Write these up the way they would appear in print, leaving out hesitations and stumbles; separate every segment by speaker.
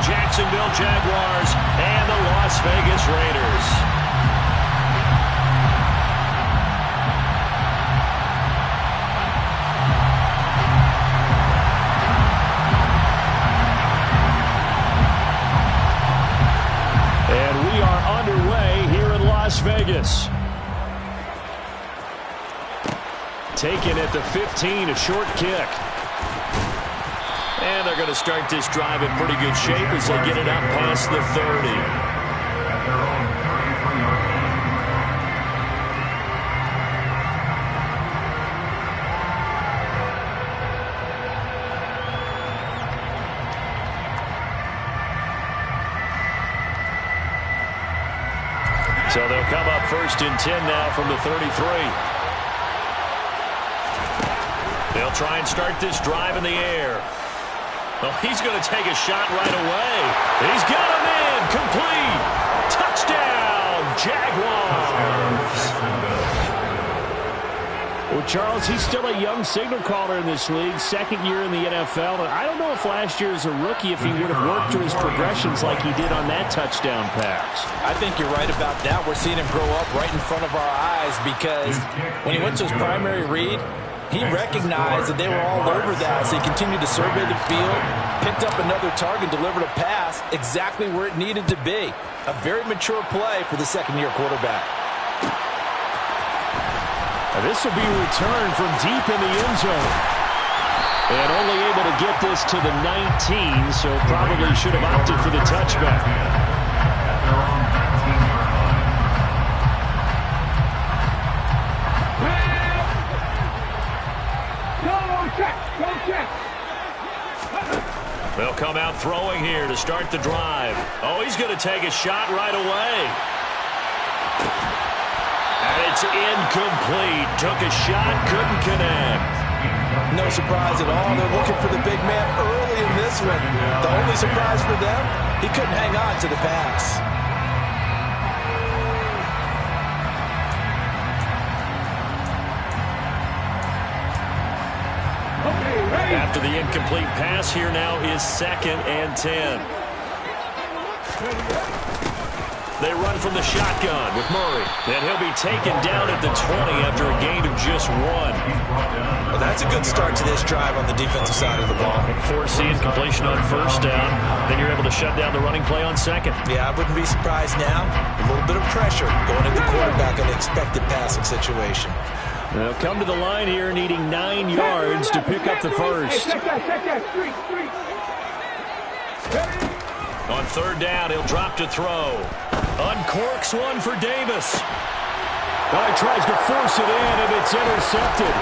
Speaker 1: Jacksonville Jaguars and the Las Vegas Raiders. And we are underway here in Las Vegas. Taken at the 15, a short kick. And they're going to start this drive in pretty good shape as they get it up past the 30. So they'll come up 1st and 10 now from the 33. They'll try and start this drive in the air. Well, he's going to take a shot right away. He's got him in. Complete. Touchdown, Jaguars.
Speaker 2: Well, Charles, he's still a young signal caller in this league, 2nd year in the NFL. And I don't know if last year as a rookie, if he would have worked through his progressions like he did on that touchdown pass.
Speaker 3: I think you're right about that. We're seeing him grow up right in front of our eyes because when he went to his primary read, he recognized that they were all over that, so he continued to survey the field, picked up another target, delivered a pass exactly where it needed to be. A very mature play for the 2nd-year quarterback.
Speaker 2: This will be returned from deep in the end zone. And only able to get this to the 19, so probably should have opted for the touchback.
Speaker 1: They'll come out throwing here to start the drive. Oh, he's going to take a shot right away. And it's incomplete. Took a shot, couldn't connect.
Speaker 3: No surprise at all. They're looking for the big man early in this one. The only surprise for them, he couldn't hang on to the pass.
Speaker 1: After the incomplete pass, here now is 2nd and 10. They run from the shotgun with Murray. And he'll be taken down at the 20 after a gain of just 1.
Speaker 3: Well, that's a good start to this drive on the defensive side of the ball.
Speaker 1: Forcing completion on 1st down. Then you're able to shut down the running play on 2nd.
Speaker 3: Yeah, I wouldn't be surprised now. A little bit of pressure going at the quarterback in the expected passing situation.
Speaker 2: They'll come to the line here needing 9 yards to pick up the first.
Speaker 1: On 3rd down, he'll drop to throw. Uncorks one for Davis.
Speaker 2: Well, he tries to force it in, and it's intercepted.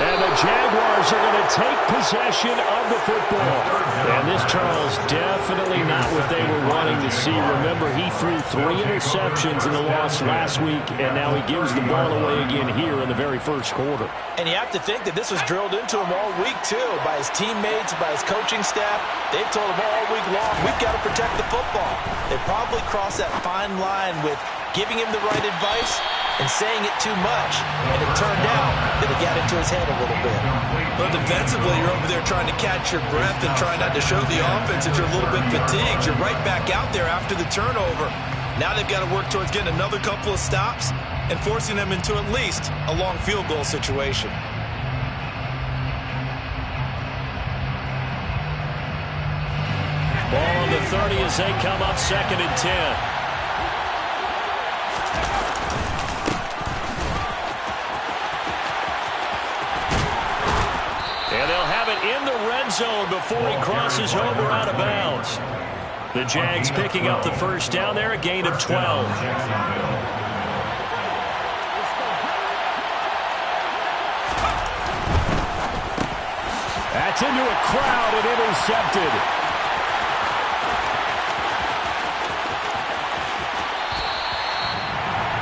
Speaker 2: And the Jaguars are going to take possession of the football. And this, Charles, definitely not what they were wanting to see. Remember, he threw 3 interceptions in the loss last week, and now he gives the ball away again here in the very first quarter.
Speaker 3: And you have to think that this was drilled into him all week, too, by his teammates, by his coaching staff. They've told him all week long, we've got to protect the football. They probably crossed that fine line with giving him the right advice and saying it too much. And it turned out that it got into his head a little bit.
Speaker 4: Well, defensively, you're over there trying to catch your breath and trying not to show the offense that you're a little bit fatigued. You're right back out there after the turnover. Now they've got to work towards getting another couple of stops and forcing them into at least a long field goal situation.
Speaker 1: Ball on the 30 as they come up 2nd and 10. And they'll have it in the red zone before he crosses over out of bounds. The Jags picking up the first down there, a gain of 12.
Speaker 2: That's into a crowd and intercepted.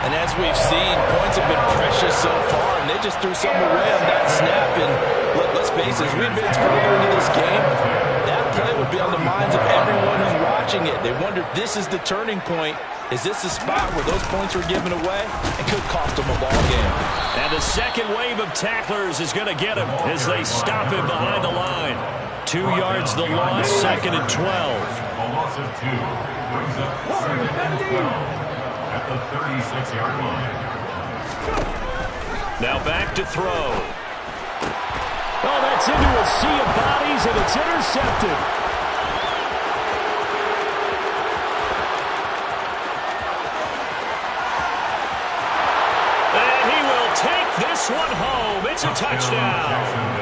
Speaker 3: And as we've seen, points have been precious so far, and they just threw something away on that snap. And let's face it, as we advance further into this game, that play would be on the minds of everyone who's watching it. They wonder if this is the turning point. Is this the spot where those points were given away? It could cost them a ball game.
Speaker 1: And the second wave of tacklers is going to get him as they stop him behind the line.
Speaker 2: 2 yards the loss, 2nd and 12.
Speaker 5: A loss of 2 brings up 2nd and 12 at the 36-yard line.
Speaker 2: Now back to throw. Oh, that's into a sea of bodies, and it's intercepted. And he will take this one home. It's a touchdown.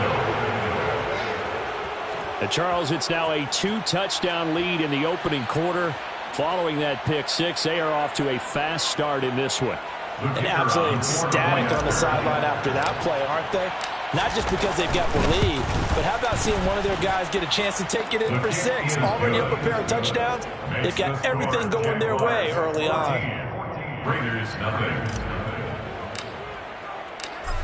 Speaker 2: And Charles, it's now a 2-touchdown lead in the opening quarter. Following that pick six, they are off to a fast start in this one.
Speaker 3: And absolutely ecstatic on the sideline after that play, aren't they? Not just because they've got the lead, but how about seeing one of their guys get a chance to take it in for 6? Already up a pair of touchdowns. They've got everything going their way early on.
Speaker 5: Raiders, nothing.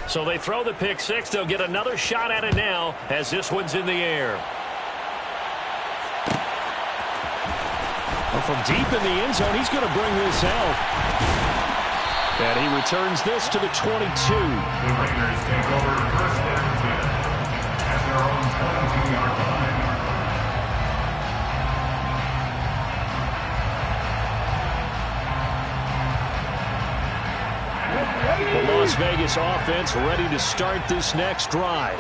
Speaker 2: So they throw the pick six. They'll get another shot at it now as this one's in the air. Well, from deep in the end zone, he's going to bring this out. And he returns this to the 22.
Speaker 5: The Raiders take over 1st and 10 at their own 22-yard line.
Speaker 2: The Las Vegas offense ready to start this next drive.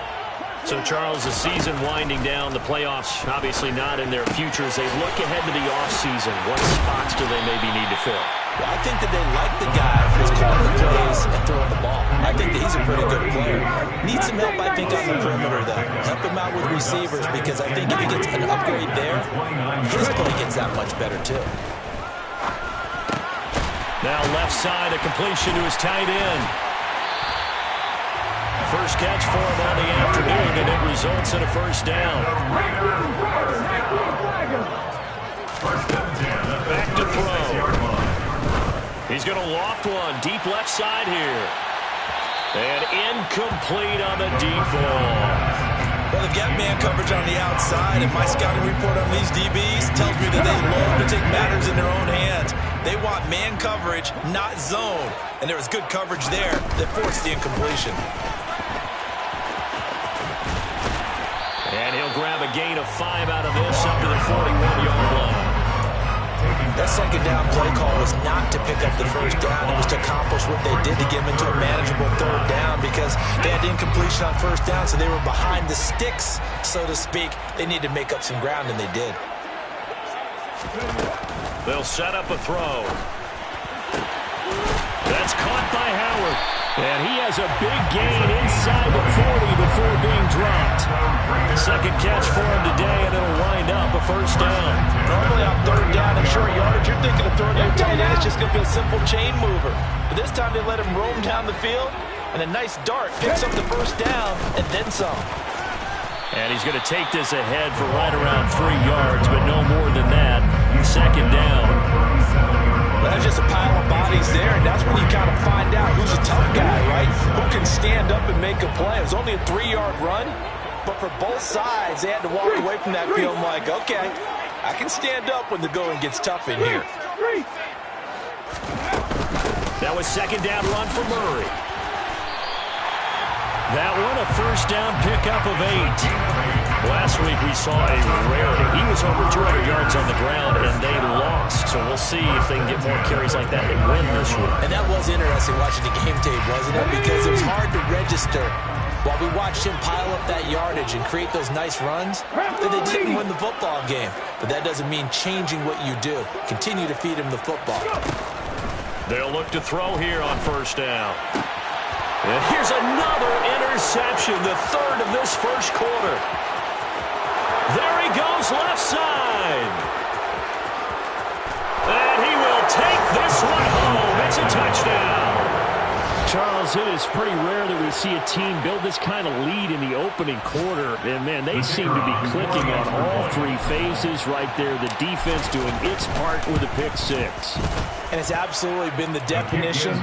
Speaker 2: So, Charles, the season winding down, the playoffs obviously not in their future. As they look ahead to the offseason, what spots do they maybe need to fill?
Speaker 3: Well, I think that they like the guy who's calling the plays and throwing the ball. I think that he's a pretty good player. Needs some help, I think, on the perimeter, though. Help him out with receivers, because I think if he gets an upgrade there, his play gets that much better, too.
Speaker 2: Now left side, a completion to his tight end. First catch for him on the afternoon, and it results in a first down. Back to throw. He's going to loft one, deep left side here. And incomplete on the deep ball.
Speaker 4: Well, they've got man coverage on the outside, and my scouting report on these DBs tells me that they love to take matters in their own hands. They want man coverage, not zone. And there was good coverage there that forced the incompletion.
Speaker 2: And he'll grab a gain of 5 out of this up to the 41-yard line.
Speaker 3: That second down play call was not to pick up the first down. It was to accomplish what they did to get them into a manageable 3rd down, because they had incompletion on first down, so they were behind the sticks, so to speak. They needed to make up some ground, and they did.
Speaker 2: They'll set up a throw. That's caught by Howard. And he has a big gain inside the 40 before being dropped. Second catch for him today, and it'll wind up a first down.
Speaker 3: Normally on 3rd down and short yardage, you're thinking of throwing your tight end. It's just going to be a simple chain mover. But this time they let him roam down the field, and a nice dart picks up the first down and then some.
Speaker 2: And he's going to take this ahead for right around 3 yards, but no more than that. Second down.
Speaker 3: That's just a pile of bodies there, and that's when you kind of find out who's a tough guy, right? Who can stand up and make a play. It was only a 3-yard run, but for both sides, they had to walk away from that field like, okay, I can stand up when the going gets tough in here.
Speaker 2: That was second down run for Murray. That one a first down pickup of 8. Last week we saw a rarity. He was over 200 yards on the ground, and they lost. So we'll see if they can get more carries like that and win this week.
Speaker 3: And that was interesting watching the game tape, wasn't it? Because it was hard to register while we watched him pile up that yardage and create those nice runs that they didn't win the football game. But that doesn't mean changing what you do. Continue to feed him the football.
Speaker 2: They'll look to throw here on first down. And here's another interception, the 3rd of this first quarter. There he goes left side. And he will take this one home. It's a touchdown. Charles, it is pretty rare that we see a team build this kind of lead in the opening quarter. And, man, they seem to be clicking on all 3 phases right there. The defense doing its part with a pick six.
Speaker 3: And it's absolutely been the definition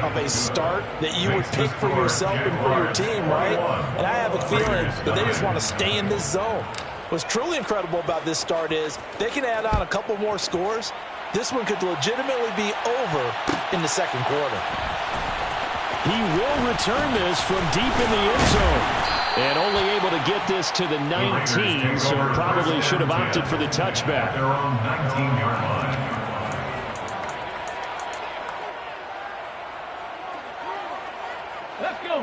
Speaker 3: of a start that you would pick for yourself and for your team, right? And I have a feeling that they just want to stay in this zone. What's truly incredible about this start is they can add on a couple more scores. This one could legitimately be over in the second quarter.
Speaker 2: He will return this from deep in the end zone. And only able to get this to the 19, so probably should have opted for the touchback.
Speaker 5: Their own 19-yard line.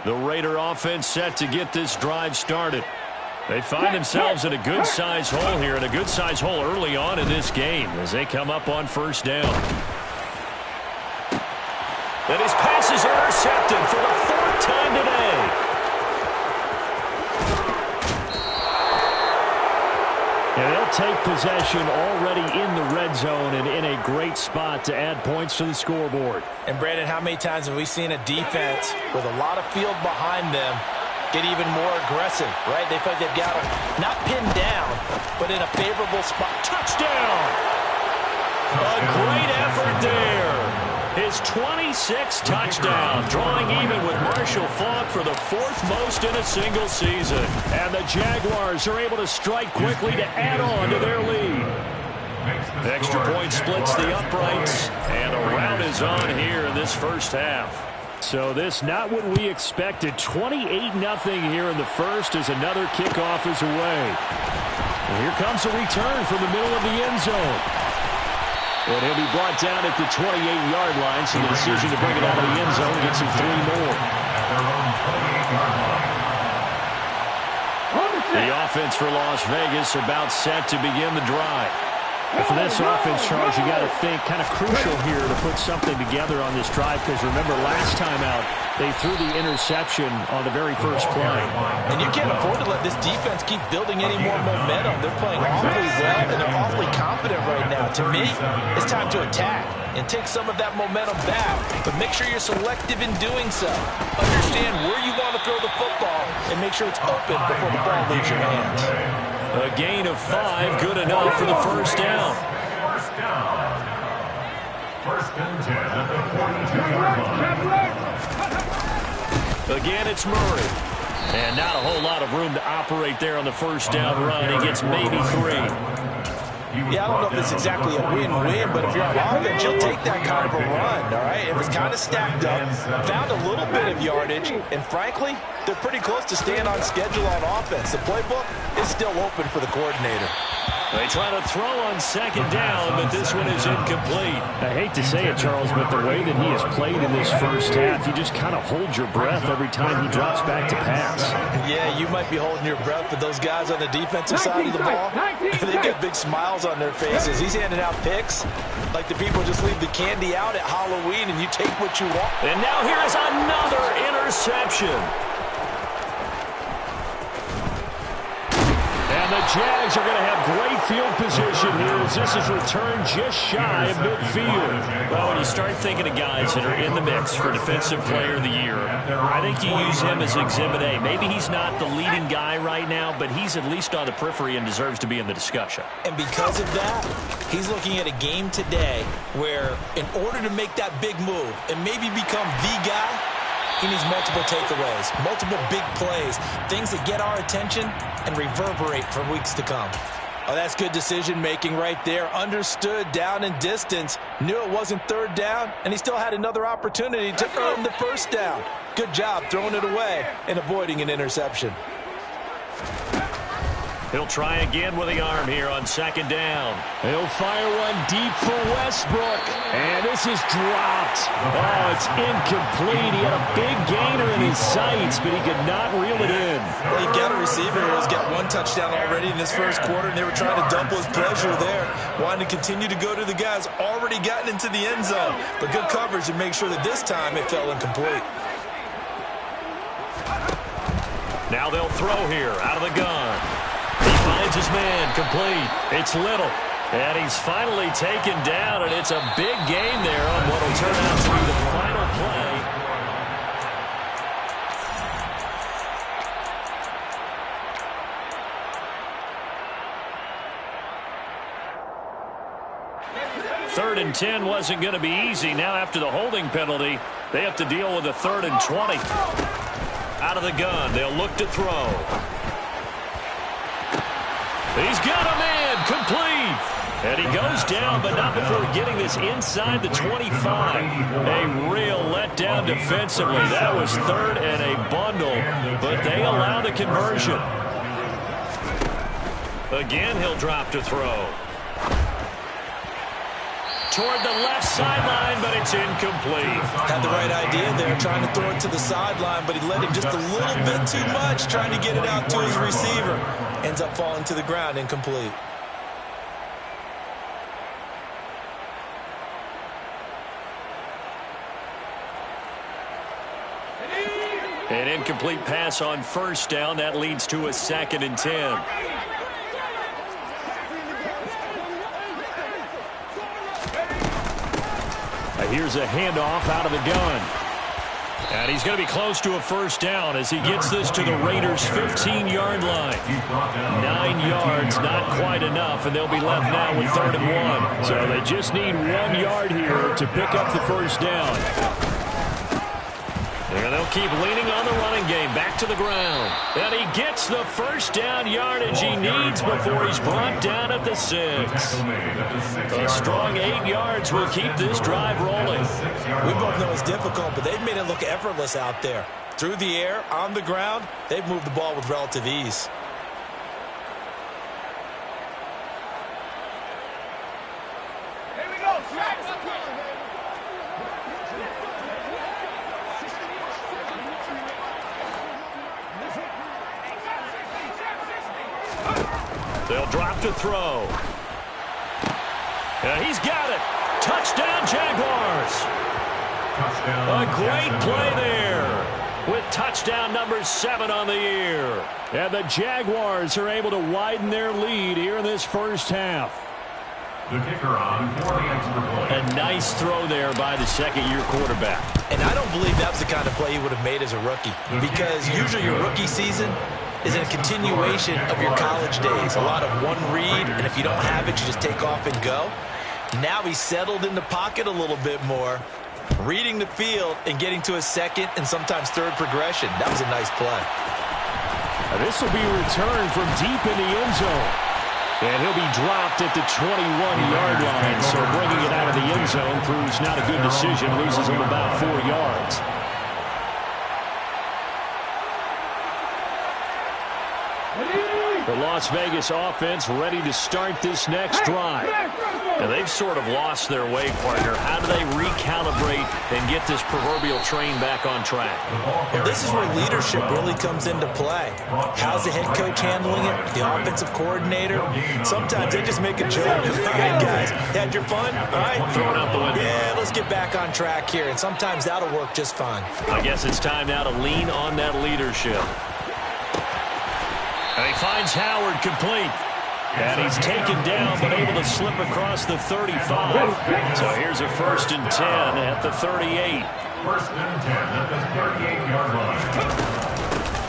Speaker 1: The Raider offense set to get this drive started. They find themselves in a good-sized hole here, and a good-sized hole early on in this game as they come up on first down. And his pass is intercepted for the 4th time today.
Speaker 2: And they'll take possession already in the red zone and in a great spot to add points to the scoreboard.
Speaker 3: And, Brandon, how many times have we seen a defense with a lot of field behind them get even more aggressive, right? They feel like they've got them not pinned down, but in a favorable spot.
Speaker 1: Touchdown! A great effort there. His 26th touchdown, drawing even with Marshall Faulk for the 4th most in a single season.
Speaker 2: And the Jaguars are able to strike quickly to add on to their lead.
Speaker 1: The extra point splits the uprights, and a rout is on here in this first half.
Speaker 2: So this not what we expected. 28-0 here in the first as another kickoff is away. And here comes a return from the middle of the end zone. And he'll be brought down at the 28-yard line, so the decision to bring it out of the end zone gets him 3 more.
Speaker 1: The offense for Las Vegas about set to begin the drive.
Speaker 2: And for this offense, Charles, you got to think kind of crucial here to put something together on this drive, because remember last time out they threw the interception on the very first play.
Speaker 3: And you can't afford to let this defense keep building any more momentum. They're playing awfully well, and they're awfully confident right now. To me, it's time to attack and take some of that momentum back. But make sure you're selective in doing so. Understand where you want to throw the football and make sure it's open before the ball leaves your hands.
Speaker 1: A gain of 5, good enough for the first down.
Speaker 5: First down. First and 10 at the 42-yard line.
Speaker 1: Again, it's Murray. And not a whole lot of room to operate there on the first down run. He gets maybe 3.
Speaker 3: Yeah, I don't know if it's exactly a win-win, but if you're on offense, you'll take that kind of a run, all right? It was kind of stacked up, found a little bit of yardage, and frankly, they're pretty close to staying on schedule on offense. The playbook is still open for the coordinator.
Speaker 1: They try to throw on second down, but this one is incomplete.
Speaker 2: I hate to say it, Charles, but the way that he has played in this first half, you just kind of hold your breath every time he drops back to pass.
Speaker 3: Yeah, you might be holding your breath, but those guys on the defensive side of the ball, they got big smiles on their faces. He's handing out picks like the people just leave the candy out at Halloween and you take what you want.
Speaker 1: And now here is another interception.
Speaker 2: And the Jags are going to have great field position here as this is returned just shy of midfield.
Speaker 1: Well, when you start thinking of guys that are in the mix for Defensive Player of the Year, I think you use him as Exhibit A. Maybe he's not the leading guy right now, but he's at least on the periphery and deserves to be in the discussion.
Speaker 3: And because of that, he's looking at a game today where in order to make that big move and maybe become the guy, he needs multiple takeaways, multiple big plays, things that get our attention and reverberate for weeks to come. Oh, that's good decision-making right there. Understood down and distance, knew it wasn't third down, and he still had another opportunity to earn the first down. Good job throwing it away and avoiding an interception.
Speaker 1: He'll try again with the arm here on second down.
Speaker 2: He'll fire one deep for Westbrook. And this is dropped. Oh, it's incomplete. He had a big gainer in his sights, but he could not reel it in.
Speaker 3: Well, you've got a receiver who's got one touchdown already in this first quarter, and they were trying to double his pleasure there, wanting to continue to go to the guys already gotten into the end zone. But good coverage to make sure that this time it fell incomplete.
Speaker 1: Now they'll throw here out of the gun. He finds his man, complete. It's Little. And he's finally taken down, and it's a big gain there on what will turn out to be the final play. Third and 10 wasn't going to be easy. Now after the holding penalty, they have to deal with a 3rd and 20. Out of the gun, they'll look to throw. He's got a man, complete.
Speaker 2: And he goes down, but not before getting this inside the 25. A real letdown defensively. That was third and a bundle, but they allow the conversion. Again, he'll drop to throw. Toward the left sideline, but it's incomplete.
Speaker 4: Had the right idea there, trying to throw it to the sideline, but he led him just a little bit too much, trying to get it out to his receiver. Ends up falling to the ground, incomplete.
Speaker 2: An incomplete pass on first down. That leads to a 2nd and 10. Here's a handoff out of the gun. And he's going to be close to a first down as he gets this to the Raiders' 15-yard line. 9 yards, not quite enough, and they'll be left now with 3rd and 1. So they just need 1 yard here to pick up the first down. And they'll keep leaning on the running game. Back to the ground. And he gets the first down yardage he needs before he's brought down at the 6. A strong 8 yards will keep this drive rolling.
Speaker 4: We both know it's difficult, but they've made it look effortless out there. Through the air, on the ground, they've moved the ball with relative ease.
Speaker 2: They'll drop to throw. And he's got it. Touchdown, Jaguars. A great play there with touchdown number 7 on the year. And the Jaguars are able to widen their lead here in this first half.
Speaker 5: The kicker on for the extra point.
Speaker 2: A nice throw there by the second-year quarterback.
Speaker 4: And I don't believe that was the kind of play he would have made as a rookie, because usually your rookie season is a continuation of your college days. A lot of one read, and if you don't have it, you just take off and go. Now he's settled in the pocket a little bit more, reading the field and getting to a second and sometimes third progression. That was a nice play.
Speaker 2: This will be returned from deep in the end zone. And he'll be dropped at the 21-yard line. So bringing it out of the end zone proves not a good decision. Loses him about 4 yards. The Las Vegas offense ready to start this next drive. And they've sort of lost their way, partner. How do they recalibrate and get this proverbial train back on track?
Speaker 4: Well, this is where leadership really comes into play. How's the head coach handling it? The offensive coordinator? Sometimes they just make a joke. All right, guys, had your fun? All right,
Speaker 2: Throw it out the window.
Speaker 4: Yeah, let's get back on track here. And sometimes that'll work just fine.
Speaker 2: I guess it's time now to lean on that leadership. And he finds Howard complete. And he's taken down, but able to slip across the 35. So here's a 1st and 10 at the 38.
Speaker 5: 1st and 10 at the 38-yard line.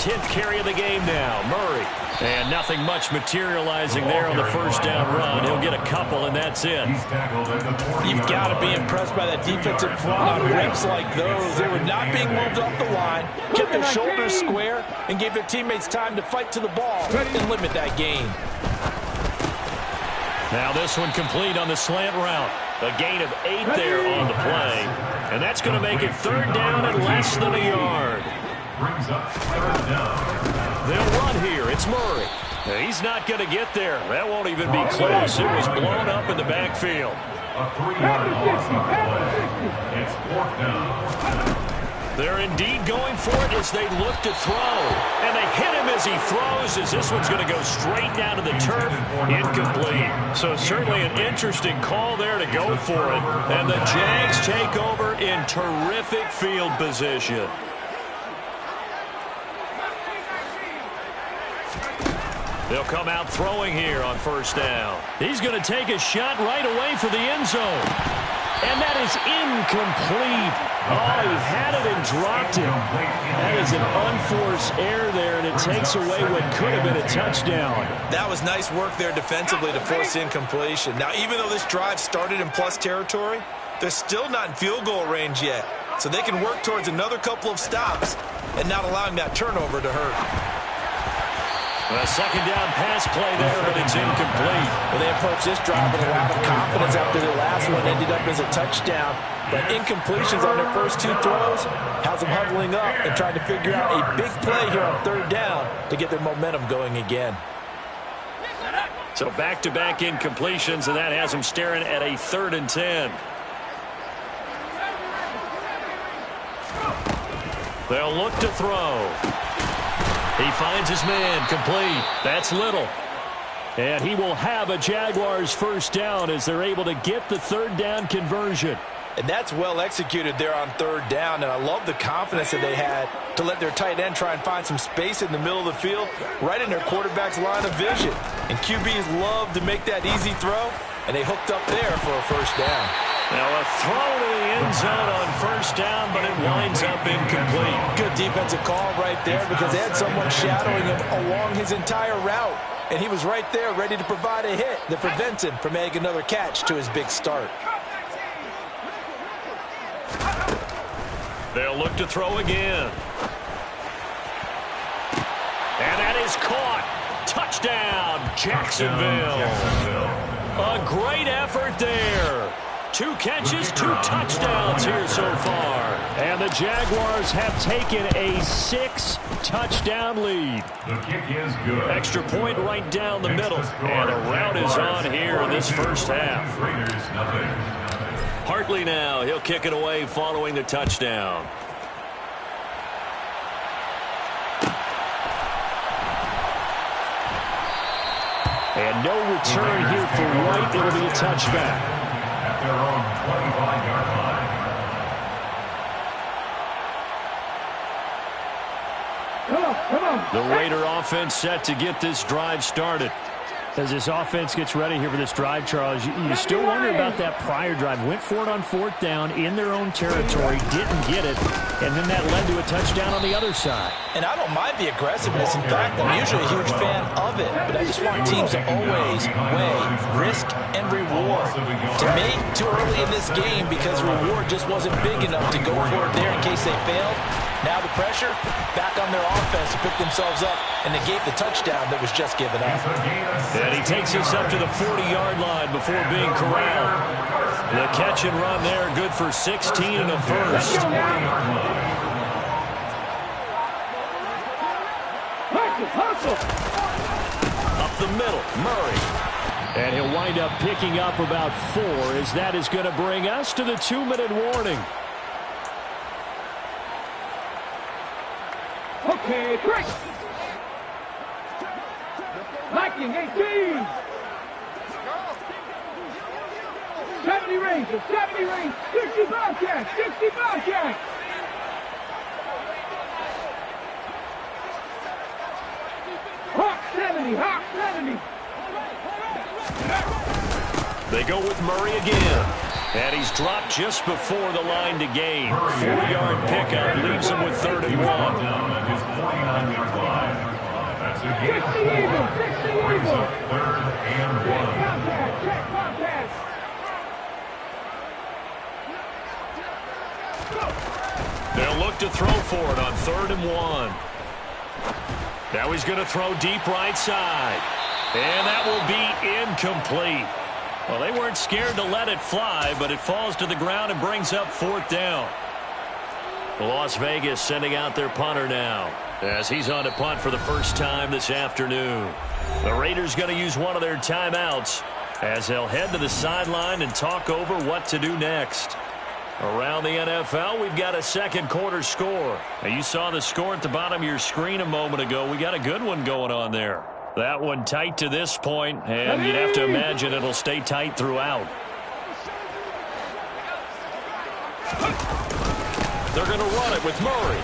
Speaker 2: 10th carry of the game now, Murray. And nothing much materializing there on the first down run. He'll get a couple, and that's it.
Speaker 3: You've got to be impressed by that defensive front on rips like those. They were not being moved off the line, kept their shoulders square, and gave their teammates time to fight to the ball and limit that gain.
Speaker 2: Now this one complete on the slant route. A gain of 8 there on the play. And that's going to make it 3rd down and less than a yard.
Speaker 5: Brings up 3rd down.
Speaker 2: They'll run here. It's Murray. He's not going to get there. That won't even be close. It was blown up in the backfield.
Speaker 5: A 3-yard loss on the play. It's 4th down.
Speaker 2: They're indeed going for it as they look to throw. And they hit him as he throws, as this one's going to go straight down to the turf. Incomplete. So certainly an interesting call there to go for it. And the Jags take over in terrific field position. They'll come out throwing here on first down. He's going to take a shot right away for the end zone. And that is incomplete. Oh, he had it and dropped it. That is an unforced error there, and it takes away what could have been a touchdown.
Speaker 4: That was nice work there defensively to force incompletion. Now, even though this drive started in plus territory, they're still not in field goal range yet. So they can work towards another couple of stops and not allowing that turnover to hurt.
Speaker 2: A 2nd down pass play there, but it's incomplete.
Speaker 3: Well, they approached this drive with a lot of confidence after the last one ended up as a touchdown. But incompletions on their first two throws has them huddling up and trying to figure out a big play here on third down to get their momentum going again.
Speaker 2: So back-to-back incompletions, and that has them staring at a 3rd and 10. They'll look to throw. He finds his man, complete. That's Little. And he will have a Jaguars first down as they're able to get the 3rd down conversion.
Speaker 3: And that's well executed there on 3rd down, and I love the confidence that they had to let their tight end try and find some space in the middle of the field, right in their quarterback's line of vision. And QBs love to make that easy throw, and they hooked up there for a first down.
Speaker 2: Now a throw to the end zone on first down, but it winds up incomplete.
Speaker 3: Good defensive call right there because they had someone shadowing him along his entire route, and he was right there ready to provide a hit that prevents him from making another catch to his big start.
Speaker 2: They'll look to throw again. And that is caught. Touchdown, Jacksonville. A great effort there. 2 catches, 2 touchdowns here so far. And the Jaguars have taken a 6-touchdown lead.
Speaker 5: The kick is good.
Speaker 2: Extra point right down the middle. And a rout is on here in this first half.
Speaker 5: Raiders, nothing.
Speaker 2: Hartley now. He'll kick it away following the touchdown. And no return here for White. It'll be a touchback.
Speaker 5: At their own 25-yard line.
Speaker 2: The Raider offense set to get this drive started. As this offense gets ready here for this drive, Charles, you still wonder about that prior drive. Went for it on 4th down in their own territory, didn't get it, and then that led to a touchdown on the other side.
Speaker 3: And I don't mind the aggressiveness. In fact, I'm usually a huge fan of it, but I just want teams to always weigh risk and reward. To me, too early in this game because reward just wasn't big enough to go for it there in case they failed. Now the pressure back on their offense to pick themselves up and negate the touchdown that was just given up.
Speaker 2: And he takes us up to the 40-yard line before being corralled. The catch and run there, good for 16 and a first. Up the middle, Murray. And he'll wind up picking up about 4 as that is going to bring us to the 2-minute warning.
Speaker 6: Okay, quick! Liking 18! 70 Rangers, 70 Rangers, 60 Bobcats, 60 Bobcats! Hawk 70, Hawk 70!
Speaker 2: They go with Murray again. And he's dropped just before the line to gain. 4-yard pickup leaves him with 3rd and 1.
Speaker 5: Down at his 49-yard line. That's a gain.
Speaker 6: 60 Eagle, 60 Eagle!
Speaker 5: 3rd and 1.
Speaker 6: Check Bobcats!
Speaker 2: They'll look to throw for it on 3rd and 1. Now he's going to throw deep right side. And that will be incomplete. Well, they weren't scared to let it fly, but it falls to the ground and brings up 4th down. Las Vegas sending out their punter now as he's on to punt for the first time this afternoon. The Raiders going to use one of their timeouts as they'll head to the sideline and talk over what to do next. Around the NFL, we've got a 2nd quarter score. Now, you saw the score at the bottom of your screen a moment ago. We got a good one going on there. That one tight to this point, and you'd have to imagine it'll stay tight throughout. They're going to run it with Murray.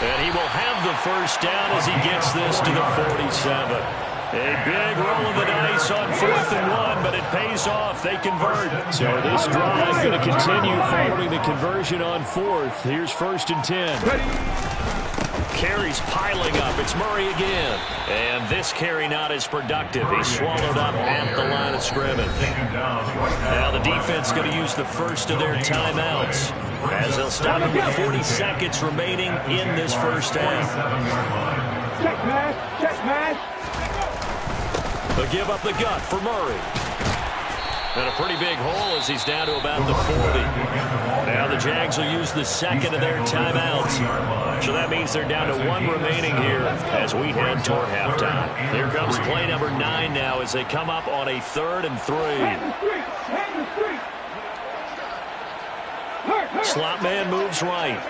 Speaker 2: And he will have the first down as he gets this to the 47. A big roll of the dice on 4th and 1, but it pays off. They convert. So this drive going to continue following the conversion on 4th. Here's 1st and 10. Carries piling up. It's Murray again. And this carry not as productive. He's swallowed up at the line of scrimmage. Now the defense going to use the first of their timeouts as they'll stop him with 40 seconds remaining in this first half.
Speaker 6: Check, man. Check, man.
Speaker 1: They'll give up the gut for Murray. And a pretty big hole as he's down to about the 40. Now the Jags will use the second of their timeouts. So that means they're down to one remaining here as we head toward halftime. Here comes play number 9 now as they come up on a 3rd and 3. Slot man moves right.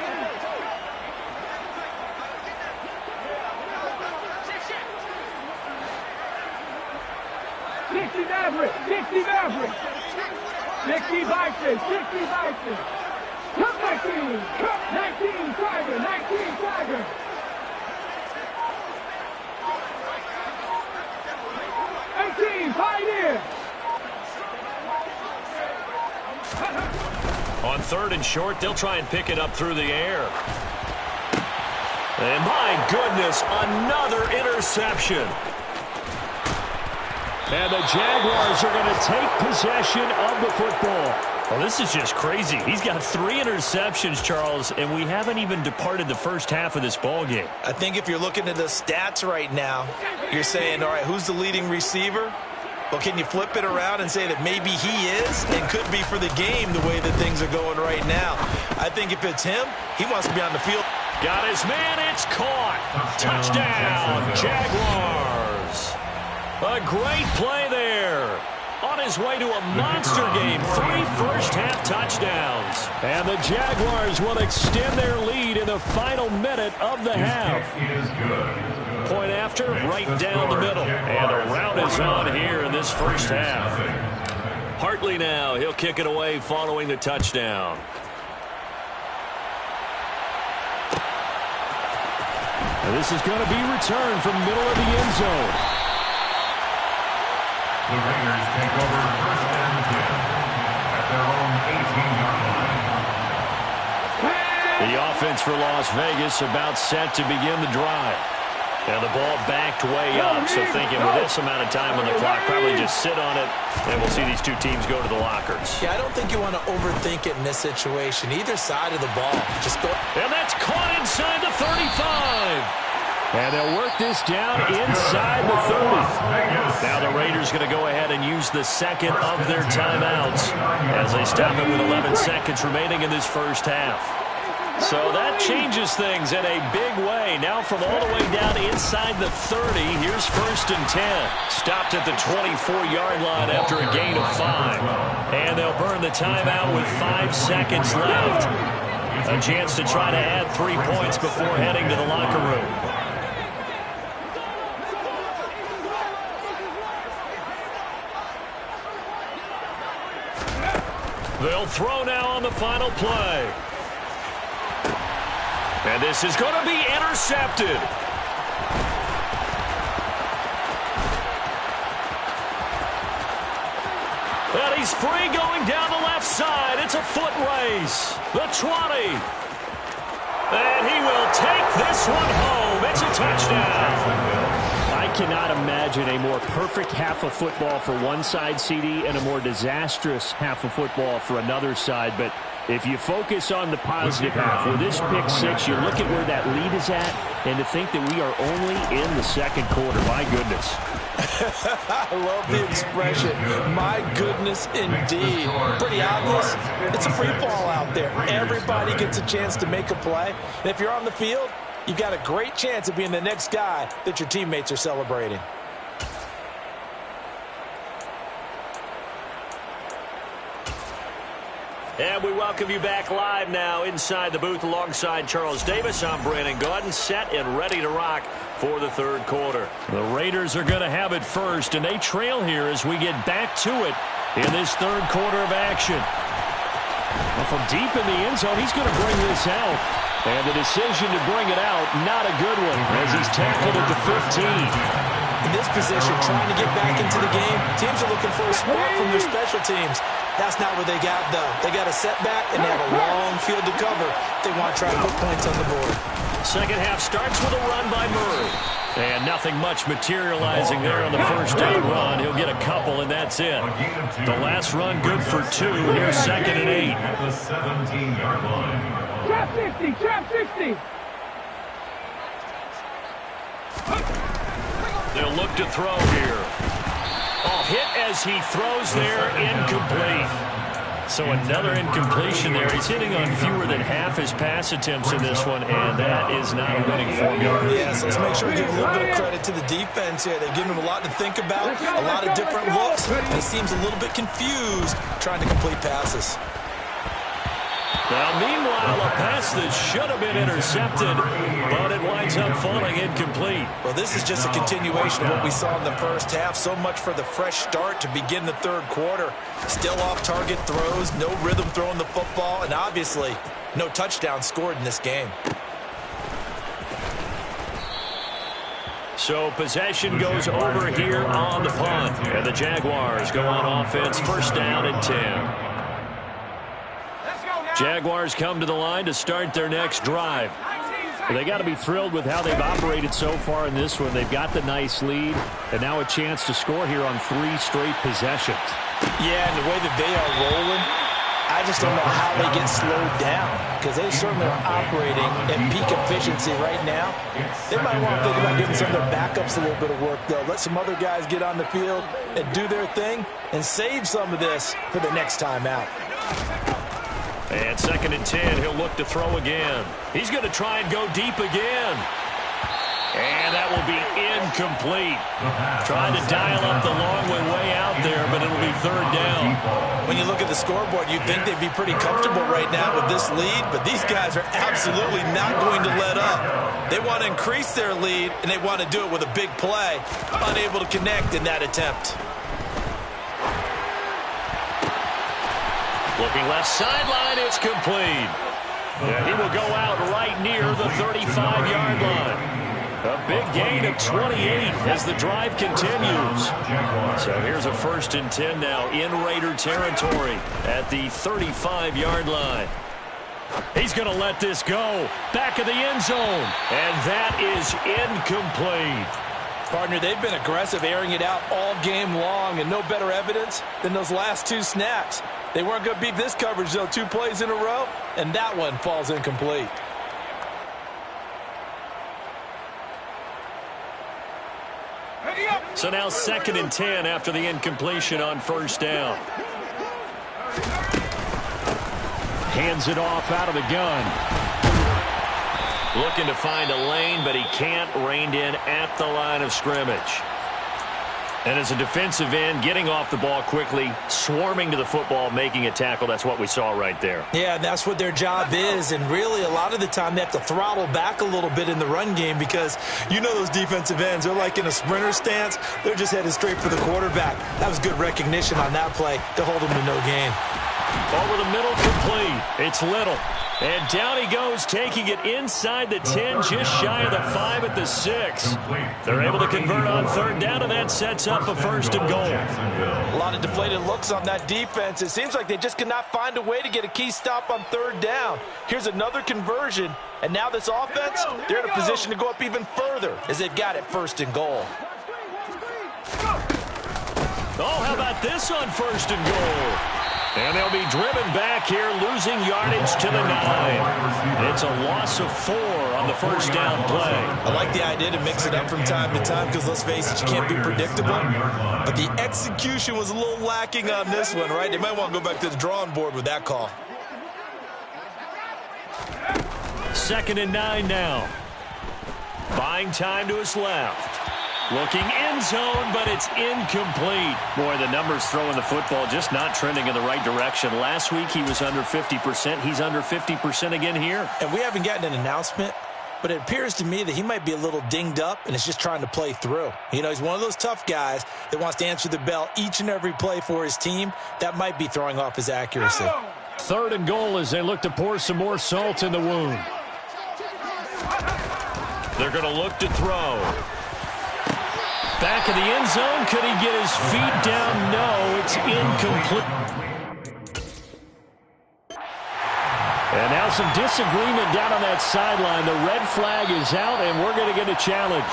Speaker 6: Maverick, 60 Maverick. 60 Vikings, 60 Vikings. Come 19, come 19 Tiger, 19 Tiger. 18 Pioneer.
Speaker 1: On 3rd and short, they'll try and pick it up through the air. And my goodness, another interception.
Speaker 2: And the Jaguars are going to take possession of the football.
Speaker 1: Well, this is just crazy. He's got 3 interceptions, Charles, and we haven't even departed the first half of this ball game.
Speaker 4: I think if you're looking at the stats right now, you're saying, all right, who's the leading receiver? Well, can you flip it around and say that maybe he is and could be for the game the way that things are going right now? I think if it's him, he wants to be on the field.
Speaker 1: Got his man. It's caught. Touchdown, Jaguars. A great play there. On his way to a monster game, 3 first-half touchdowns.
Speaker 2: And the Jaguars will extend their lead in the final minute of the half.
Speaker 1: Point after, right down the middle. And a rout is on here in this first half. Hartley now, he'll kick it away following the touchdown.
Speaker 2: And this is going to be returned from middle of the end zone.
Speaker 5: The Raiders take over 1st and 10 at their own 18-yard line.
Speaker 1: The offense for Las Vegas about set to begin the drive. Now the ball backed way up, so thinking with this amount of time on the clock, probably just sit on it, and we'll see these two teams go to the lockers.
Speaker 3: Yeah, I don't think you want to overthink it in this situation. Either side of the ball, just go.
Speaker 1: And that's caught inside the 35.
Speaker 2: And they'll work this down inside the 30.
Speaker 1: Now the Raiders going to go ahead and use the second of their timeouts as they stop it with 11 seconds remaining in this first half. So that changes things in a big way. Now from all the way down inside the 30, here's 1st and 10. Stopped at the 24-yard line after a gain of 5. And they'll burn the timeout with 5 seconds left. A chance to try to add 3 points before heading to the locker room. They'll throw now on the final play. And this is going to be intercepted. And he's free going down the left side. It's a foot race. The 20. And he will take this one home. It's a touchdown.
Speaker 2: I cannot imagine a more perfect half of football for one side, CD, and a more disastrous half of football for another side. But if you focus on the positive half, with this pick 6, you look at where that lead is at, and to think that we are only in the second quarter. My goodness.
Speaker 3: I love the expression. My goodness, indeed. Pretty obvious. It's a free fall out there. Everybody gets a chance to make a play. And if you're on the field, you've got a great chance of being the next guy that your teammates are celebrating.
Speaker 1: And we welcome you back live now inside the booth alongside Charles Davis. I'm Brandon Gaudin, set and ready to rock for the third quarter.
Speaker 2: The Raiders are going to have it first, and they trail here as we get back to it in this third quarter of action. Well, from deep in the end zone, he's going to bring this out. And the decision to bring it out, not a good one, as he's tackled at the 15.
Speaker 3: In this position, trying to get back into the game, teams are looking for a spark from their special teams. That's not what they got, though. They got a setback, and they have a long field to cover if they want to try to put points on the board.
Speaker 1: Second half starts with a run by Murray. And nothing much materializing there on the first down run. He'll get a couple, and that's it. The last run good for 2. Here's 2nd and 8.
Speaker 5: At the 17-yard line.
Speaker 6: Trap 60, trap 60.
Speaker 1: They'll look to throw here.
Speaker 2: goes. He throws there, incomplete. So another incompletion there. He's hitting on fewer than half his pass attempts in this one, and that is not a winning formula.
Speaker 4: Yeah, so let's make sure we give a little bit of credit to the defense here. They've given him a lot to think about, a lot of different looks, and he seems a little bit confused trying to complete passes.
Speaker 2: Now, meanwhile, a pass that should have been intercepted, but it winds up falling incomplete.
Speaker 4: Well, this is just a continuation of what we saw in the first half. So much for the fresh start to begin the third quarter. Still off-target throws, no rhythm throwing the football, and obviously no touchdown scored in this game.
Speaker 2: So possession goes over here on the punt, and the Jaguars go on offense, first down and 10. Jaguars come to the line to start their next drive. They got to be thrilled with how they've operated so far in this one. They've got the nice lead, and now a chance to score here on 3 straight possessions.
Speaker 4: Yeah, and the way that they are rolling, I just don't know how they get slowed down, because they certainly are operating at peak efficiency right now. They might want to think about giving some of their backups a little bit of work, though. Let some other guys get on the field and do their thing and save some of this for the next time out.
Speaker 2: And second and 10, he'll look to throw again. He's going to try and go deep again. And that will be incomplete. Trying to dial up the long way out there, but it'll be third down.
Speaker 4: When you look at the scoreboard, you'd think they'd be pretty comfortable right now with this lead, but these guys are absolutely not going to let up. They want to increase their lead, and they want to do it with a big play. Unable to connect in that attempt.
Speaker 2: Looking left sideline, it's complete. Yeah, he will go out right near the 35-yard line. A big gain of 28 as the drive continues. So here's a first and 10 now in Raider territory at the 35-yard line. He's going to let this go. Back of the end zone. And that is incomplete.
Speaker 4: Partner, they've been aggressive, airing it out all game long, and no better evidence than those last 2 snaps. They weren't going to beat this coverage, though, 2 plays in a row, and that one falls incomplete.
Speaker 2: So now second and 10 after the incompletion on first down. Hands it off out of the gun. Looking to find a lane, but he can't. Reined in at the line of scrimmage. And as a defensive end, getting off the ball quickly, swarming to the football, making a tackle. That's what we saw right there.
Speaker 4: Yeah, that's what their job is. And really, a lot of the time, they have to throttle back a little bit in the run game because you know those defensive ends, they're like in a sprinter stance. They're just headed straight for the quarterback. That was good recognition on that play to hold them to no gain.
Speaker 2: Over the middle, complete. It's Little. And down he goes, taking it inside the 10, just shy of the 5 at the 6. They're able to convert on third down, and that sets up a first and goal.
Speaker 4: A lot of deflated looks on that defense. It seems like they just cannot find a way to get a key stop on third down. Here's another conversion, and now this offense, they're in a position to go up even further as they've got it first and goal.
Speaker 2: Oh, how about this on first and goal? And they'll be driven back here, losing yardage to the 9. It's a loss of 4 on the first down play.
Speaker 4: I like the idea to mix it up from time to time because, let's face it, you can't be predictable. But the execution was a little lacking on this one, right? They might want to go back to the drawing board with that call.
Speaker 2: Second and 9 now. Buying time to his left. Looking end zone, but it's incomplete. Boy, the numbers throwing the football just not trending in the right direction. Last week he was under 50%. He's under 50% again here.
Speaker 4: And we haven't gotten an announcement, but it appears to me that he might be a little dinged up and is just trying to play through. You know, he's one of those tough guys that wants to answer the bell each and every play for his team. That might be throwing off his accuracy.
Speaker 2: Third and goal as they look to pour some more salt in the wound. They're going to look to throw. Back of the end zone. Could he get his feet down? No, it's incomplete. And now some disagreement down on that sideline. The red flag is out, and we're going to get a challenge.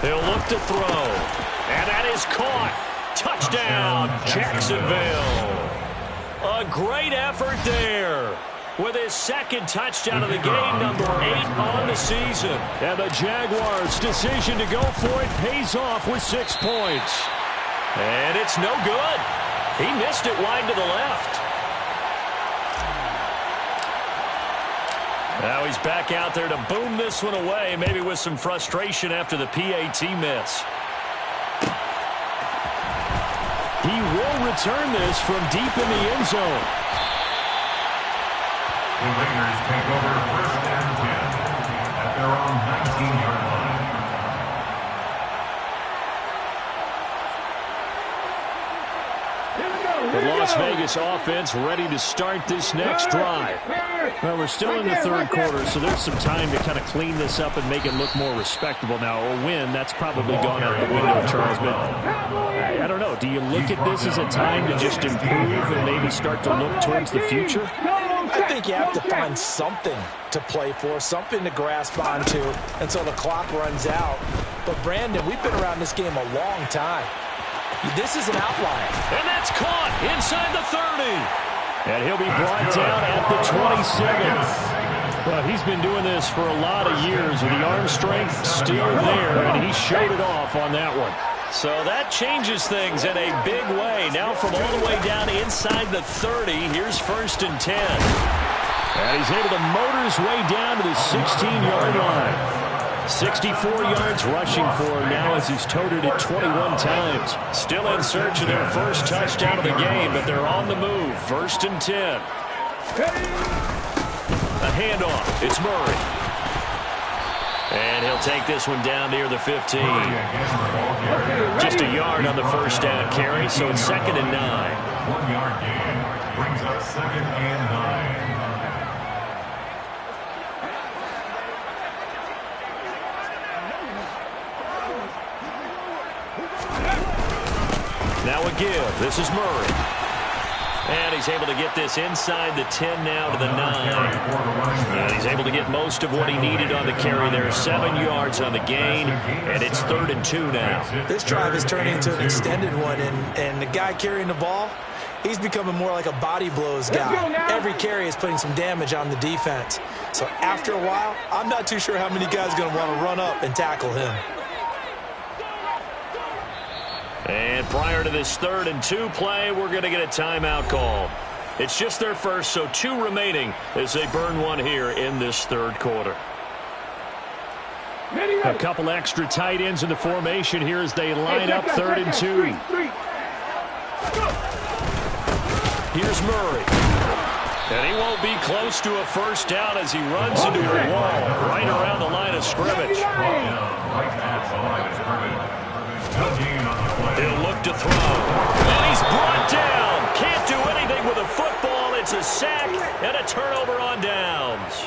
Speaker 2: He'll look to throw. And that is caught. Touchdown, Jacksonville. A great effort there. With his second touchdown of the game, number 8 on the season. And the Jaguars' decision to go for it pays off with 6 points. And it's no good. He missed it wide to the left. Now he's back out there to boom this one away, maybe with some frustration after the PAT miss. He will return this from deep in the end zone.
Speaker 5: The Raiders take over 1st and 10 at their own 19-yard line.
Speaker 2: The Las Vegas offense ready to start this next drive. Well, we're still in the third quarter, so there's some time to kind of clean this up and make it look more respectable. Now, a win, that's probably gone out the window, Charles, but I don't know. Do you look at this as a time to just improve and maybe start to look towards the future?
Speaker 3: I think you have to find something to play for, something to grasp onto until the clock runs out. But, Brandon, we've been around this game a long time. This is an outlier.
Speaker 2: And that's caught inside the 30. And he'll be brought down at the 27. Well, he's been doing this for a lot of years, with the arm strength still there, and he showed it off on that one. So that changes things in a big way. Now from all the way down inside the 30, here's 1st and 10. And he's able to motor his way down to the 16-yard line. 64 yards rushing for him now as he's toted it 21 times. Still in search of their first touchdown of the game, but they're on the move. 1st and 10. A handoff. It's Murray. And he'll take this one down near the 15. Just a yard on the first down carry, so it's 2nd and 9.
Speaker 5: 1-yard gain brings up 2nd and 9.
Speaker 2: Now a give. This is Murray. And he's able to get this inside the 10 now to the 9. And he's able to get most of what he needed on the carry there. 7 yards on the gain, and it's 3rd and 2 now.
Speaker 3: This drive is turning into an extended one, and the guy carrying the ball, he's becoming more like a body blows guy. Every carry is putting some damage on the defense. So after a while, I'm not too sure how many guys are going to want to run up and tackle him.
Speaker 2: And prior to this 3rd and 2 play, we're going to get a timeout call. It's just their first, so 2 remaining as they burn one here in this 3rd quarter. A couple extra tight ends in the formation here as they line up 3rd and 2. Here's Murray. And he won't be close to a first down as he runs into a wall right around the line of scrimmage. He'll look to throw. And he's brought down. Can't do anything with a football. It's a sack and a turnover on downs.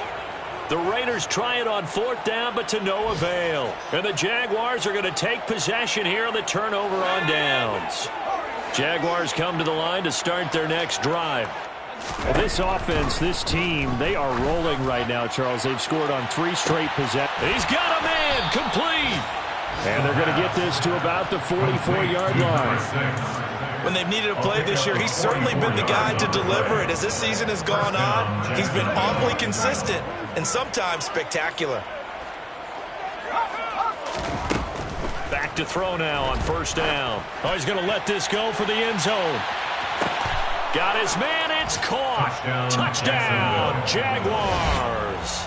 Speaker 2: The Raiders try it on 4th down, but to no avail. And the Jaguars are going to take possession here on the turnover on downs. Jaguars come to the line to start their next drive. Well, this offense, this team, they are rolling right now, Charles. They've scored on 3 straight possessions. He's got a man complete. And they're going to get this to about the 44-yard line.
Speaker 4: When they've needed a play this year, he's certainly been the guy to deliver it. As this season has gone on, he's been awfully consistent and sometimes spectacular.
Speaker 2: Back to throw now on 1st down. Oh, he's going to let this go for the end zone. Got his man. It's caught. Touchdown, Jaguars.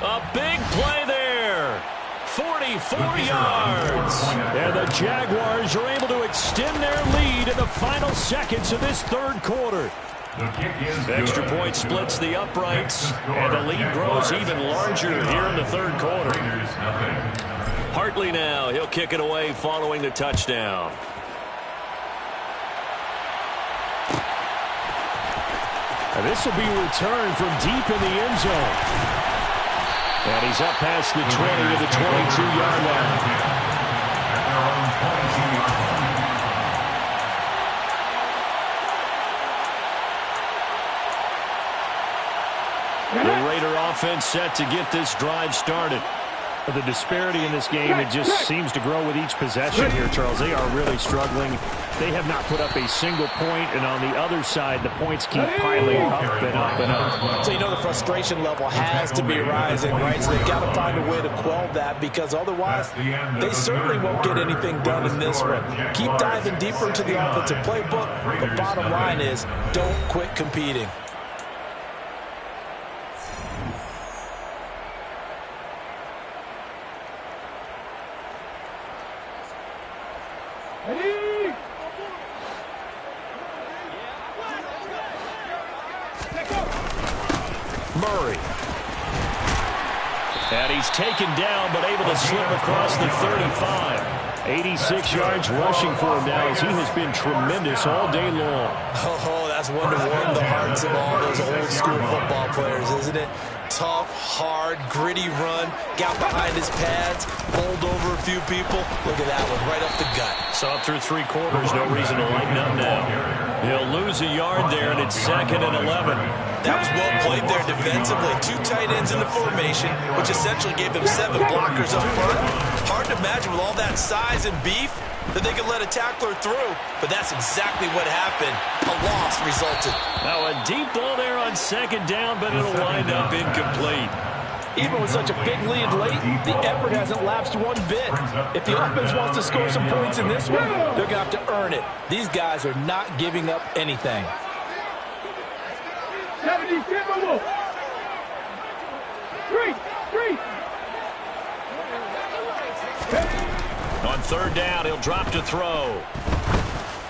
Speaker 2: A big play there. 44 yards. And the Jaguars are able to extend their lead in the final seconds of this 3rd quarter. Extra point splits the uprights, and the lead grows even larger here in the 3rd quarter. Hartley now, he'll kick it away following the touchdown. And this will be returned from deep in the end zone. And he's up past the 20 to the 22-yard line. The Raider offense set to get this drive started. The disparity in this game, it just seems to grow with each possession here, Charles. They are really struggling. They have not put up a single point, and on the other side, the points keep piling up and up and up.
Speaker 3: So you know the frustration level has to be rising, right? So they've got to find a way to quell that, because otherwise they certainly won't get anything done in this one. Keep diving deeper into the offensive playbook, but bottom line is don't quit competing.
Speaker 1: Murray. And he's taken down, but able to slip across the 35.
Speaker 2: 86 yards rushing for him now, as he has been tremendous all day long.
Speaker 3: Oh, that's one to warm the hearts of all those old school football players, isn't it? Tough, hard, gritty run, got behind his pads, bowled over a few people. Look at that one, right up the gut.
Speaker 1: Saw through 3 quarters, no reason to lighten up now. He'll lose a yard there, and it's 2nd and 11.
Speaker 4: That was well played there defensively. 2 tight ends in the formation, which essentially gave them 7 blockers up front. Hard to imagine with all that size and beef that they could let a tackler through, but that's exactly what happened. A loss resulted.
Speaker 1: Now a deep ball there on 2nd down, but it'll wind up incomplete.
Speaker 3: Even with such a big lead late, the effort hasn't lapsed one bit. If the offense wants to score some points in this one, they're going to have to earn it. These guys are not giving up anything.
Speaker 6: 77 Street.
Speaker 1: On 3rd down, he'll drop to throw.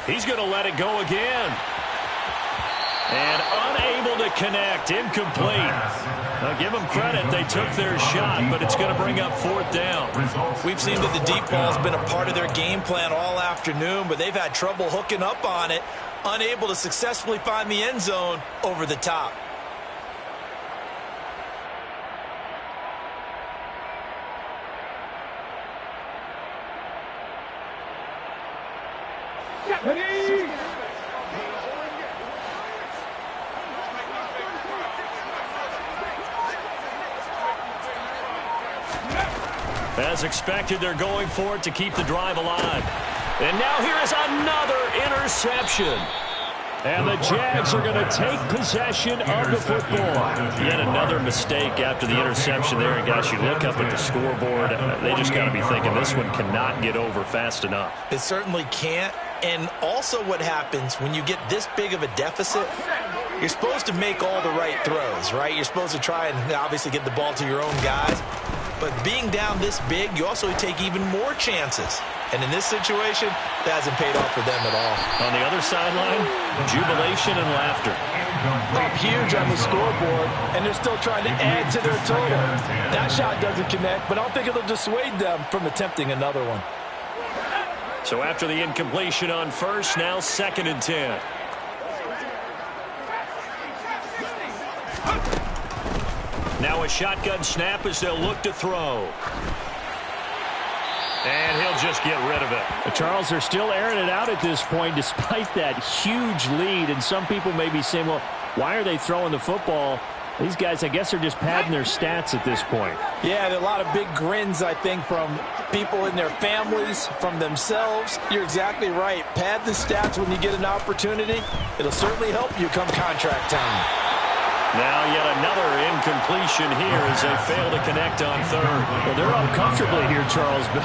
Speaker 1: He's going to let it go again. And unable to connect, incomplete. Now give them credit, they took their shot, but it's going to bring up 4th down.
Speaker 4: We've seen that the deep ball's been a part of their game plan all afternoon, but they've had trouble hooking up on it, unable to successfully find the end zone over the top.
Speaker 1: As expected, they're going for it to keep the drive alive. And now here is another interception.
Speaker 2: And the Jags are going to take possession of the football.
Speaker 1: Yet another mistake after the interception there. And guys, you look up at the scoreboard, they just got to be thinking this one cannot get over fast enough.
Speaker 4: It certainly can't. And also what happens when you get this big of a deficit, you're supposed to make all the right throws, right? You're supposed to try and obviously get the ball to your own guys. But being down this big, you also take even more chances. And in this situation, that hasn't paid off for them at all.
Speaker 1: On the other sideline, jubilation and laughter.
Speaker 3: Up huge on the scoreboard, and they're still trying to add to their total. That shot doesn't connect, but I don't think it'll dissuade them from attempting another one.
Speaker 1: So after the incompletion on 1st, now 2nd and 10. Now a shotgun snap as they'll look to throw. And he'll just get rid of it.
Speaker 2: Charles, they're still airing it out at this point despite that huge lead. And some people may be saying, well, why are they throwing the football? These guys, I guess, are just padding their stats at this point.
Speaker 3: Yeah, there are a lot of big grins, I think, from people in their families, from themselves. You're exactly right. Pad the stats when you get an opportunity. It'll certainly help you come contract time.
Speaker 1: Now yet another incompletion here as they fail to connect on 3rd.
Speaker 2: Well, they're up comfortably here, Charles, but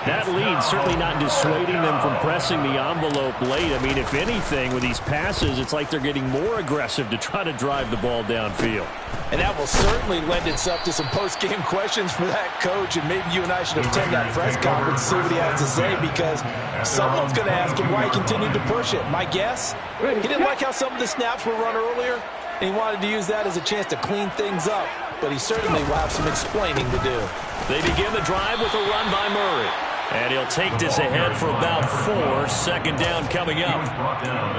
Speaker 2: that lead certainly not dissuading them from pressing the envelope late. I mean, if anything, with these passes, it's like they're getting more aggressive to try to drive the ball downfield.
Speaker 3: And that will certainly lend itself to some post-game questions for that coach, and maybe you and I should attend that press conference and see what he has to say, because someone's going to ask him why he continued to push it. My guess, he didn't like how some of the snaps were run earlier, and he wanted to use that as a chance to clean things up. But he certainly will have some explaining to do.
Speaker 1: They begin the drive with a run by Murray. And he'll take this ahead for about 4. 2nd down coming up.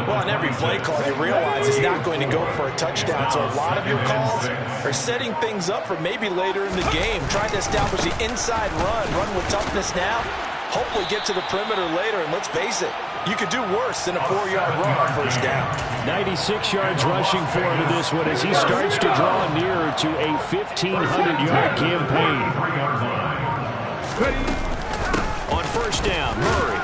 Speaker 3: Well, on every play call, you realize it's not going to go for a touchdown. So a lot of your calls are setting things up for maybe later in the game, trying to establish the inside run with toughness now, hopefully get to the perimeter later. And let's face it, you could do worse than a 4-yard run on 1st down.
Speaker 2: 96 yards rushing for him in this one as he starts to draw nearer to a 1,500-yard campaign.
Speaker 1: On first down, Murray.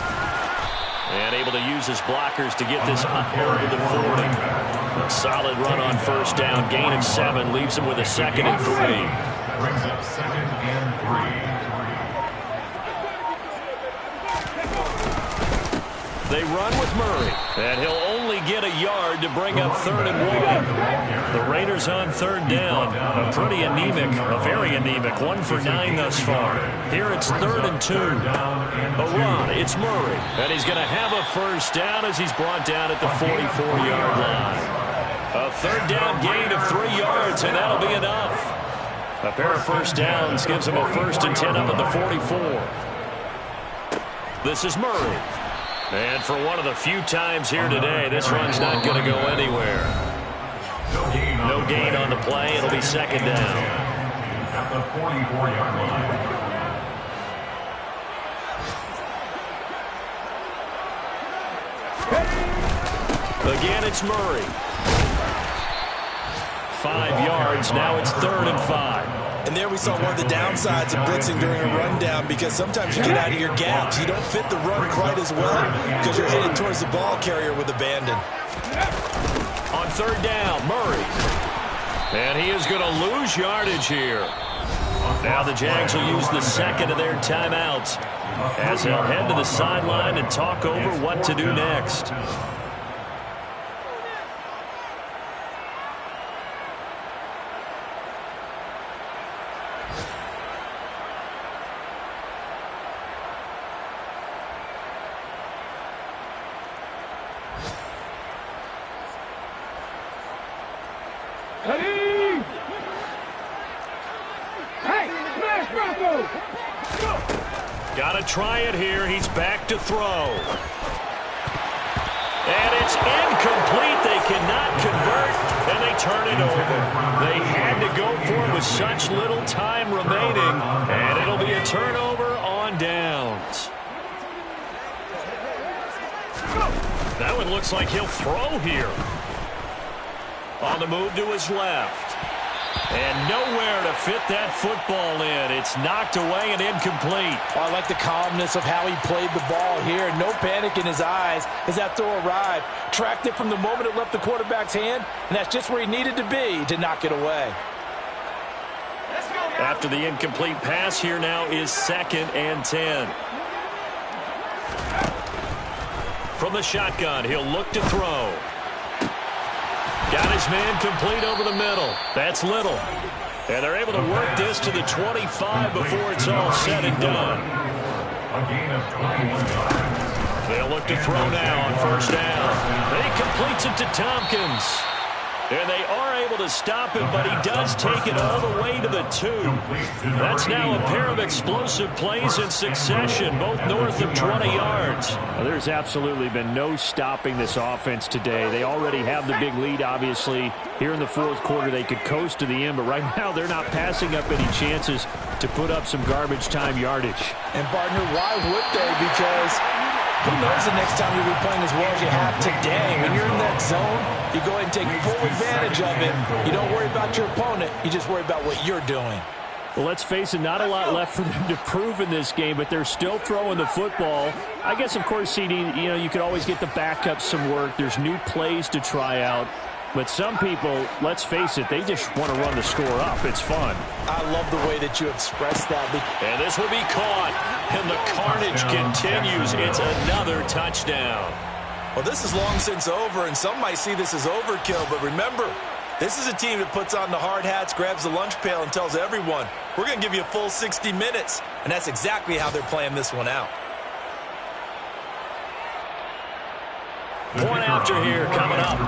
Speaker 1: And able to use his blockers to get this up over the 40. A solid run on first down. Gain of 7 leaves him with a 2nd and 3.
Speaker 5: Brings up 2nd and 3.
Speaker 1: They run with Murray, and he'll only get a yard to bring up 3rd and 1. The Raiders on 3rd down. A pretty anemic, a very anemic, 1 for 9 thus far. Here it's 3rd and 2. A run, it's Murray, and he's going to have a first down as he's brought down at the 44-yard line. A 3rd down gain of 3 yards, and that'll be enough. A pair of first downs gives him a 1st and 10 up at the 44. This is Murray. And for one of the few times here today, this run's not going to go anywhere. No gain on the play. It'll be 2nd down.
Speaker 5: At the 44-yard line.
Speaker 1: Again, it's Murray. 5 yards. Now it's 3rd and 5.
Speaker 4: And there we saw one of the downsides of blitzing during a rundown, because sometimes you get out of your gaps. You don't fit the run quite as well because you're headed towards the ball carrier with abandon.
Speaker 1: On 3rd down, Murray. And he is going to lose yardage here. Now the Jags will use the 2nd of their timeouts as they'll head to the sideline and talk over what to do next. Got to try it here. He's back to throw. And it's incomplete. They cannot convert, and they turn it over. They had to go for it with such little time remaining, and it'll be a turnover on downs. That one looks like he'll throw here. On the move to his left. And nowhere to fit that football in. It's knocked away and incomplete.
Speaker 3: Oh, I like the calmness of how he played the ball here. No panic in his eyes as that throw arrived. Tracked it from the moment it left the quarterback's hand, and that's just where he needed to be to knock it away.
Speaker 1: After the incomplete pass, here now is 2nd and 10. From the shotgun, he'll look to throw. Got his man complete over the middle. That's Little. And they're able to work this to the 25 before it's all said and done.
Speaker 5: A gain of 21 yards.
Speaker 1: They'll look to throw now on first down. He completes it to Tompkins. And they are able to stop him, but he does take it all the way to the 2. That's now a pair of explosive plays in succession, both north of 20 yards.
Speaker 2: Well, there's absolutely been no stopping this offense today. They already have the big lead, obviously. Here in the 4th quarter, they could coast to the end, but right now they're not passing up any chances to put up some garbage time yardage.
Speaker 3: And, partner, why would they? Because who knows the next time you'll be playing as well as you have today. When you're in that zone, you go ahead and take full advantage of it. You don't worry about your opponent. You just worry about what you're doing.
Speaker 2: Well, let's face it, not a lot left for them to prove in this game, but they're still throwing the football. I guess, of course, CD, you could always get the backup some work. There's new plays to try out. But some people, let's face it, they just want to run the score up. It's fun.
Speaker 3: I love the way that you expressed that.
Speaker 1: And this will be caught. And the carnage continues. It's another touchdown.
Speaker 4: Well, this is long since over, and some might see this as overkill. But remember, this is a team that puts on the hard hats, grabs the lunch pail, and tells everyone, we're going to give you a full 60 minutes. And that's exactly how they're playing this one out.
Speaker 1: Point after here coming up.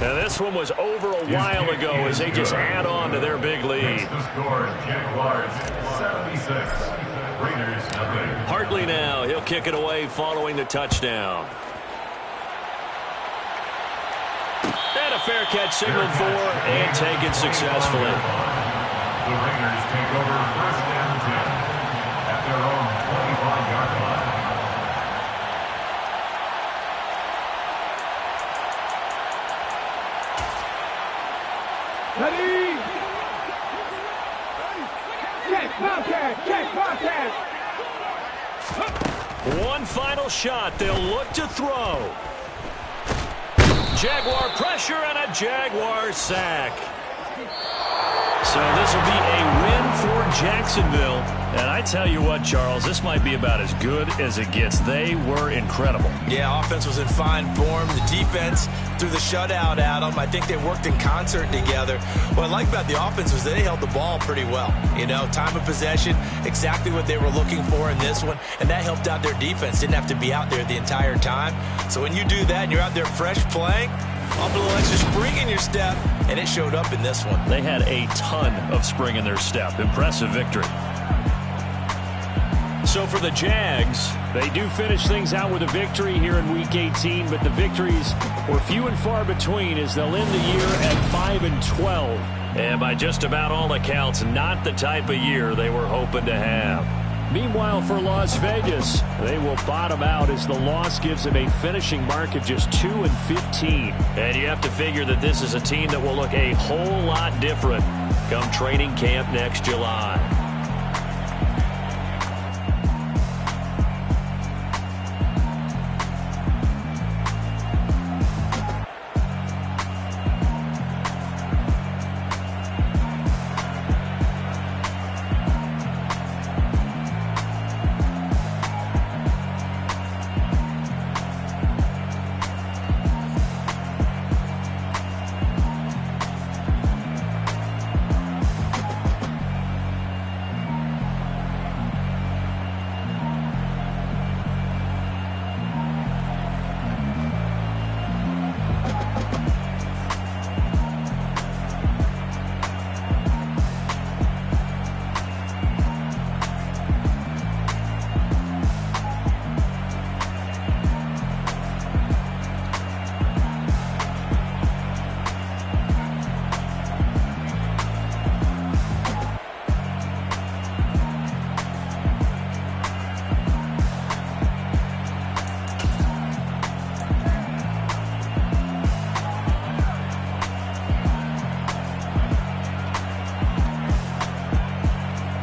Speaker 1: Now this one was over a while ago as they just add on to their big lead.
Speaker 5: The score, Jaguars 76, Raiders nothing.
Speaker 1: Hartley now, he'll kick it away following the touchdown. And a fair catch signaled for and taken successfully.
Speaker 5: The Raiders take over first and 10 at their own 25-yard line.
Speaker 6: Ready? Check contact. Check contact.
Speaker 1: One final shot. They'll look to throw. Jaguar pressure and a Jaguar sack. So this will be a win for Jacksonville. And I tell you what, Charles, this might be about as good as it gets. They were incredible.
Speaker 4: Yeah, offense was in fine form. The defense threw the shutout at them. I think they worked in concert together. What I like about the offense was they held the ball pretty well. You know, time of possession, exactly what they were looking for in this one. And that helped out their defense. Didn't have to be out there the entire time. So when you do that and you're out there fresh playing, a little extra spring in your step, and it showed up in this one.
Speaker 1: They had a ton of spring in their step. Impressive victory. So for the Jags,
Speaker 2: They do finish things out with a victory here in Week 18, but the victories were few and far between as they'll end the year at 5-12.
Speaker 1: and by just about all accounts, not the type of year they were hoping to have.
Speaker 2: Meanwhile, for Las Vegas, they will bottom out as the loss gives them a finishing mark of just 2-15.
Speaker 1: And you have to figure that this is a team that will look a whole lot different come training camp next July.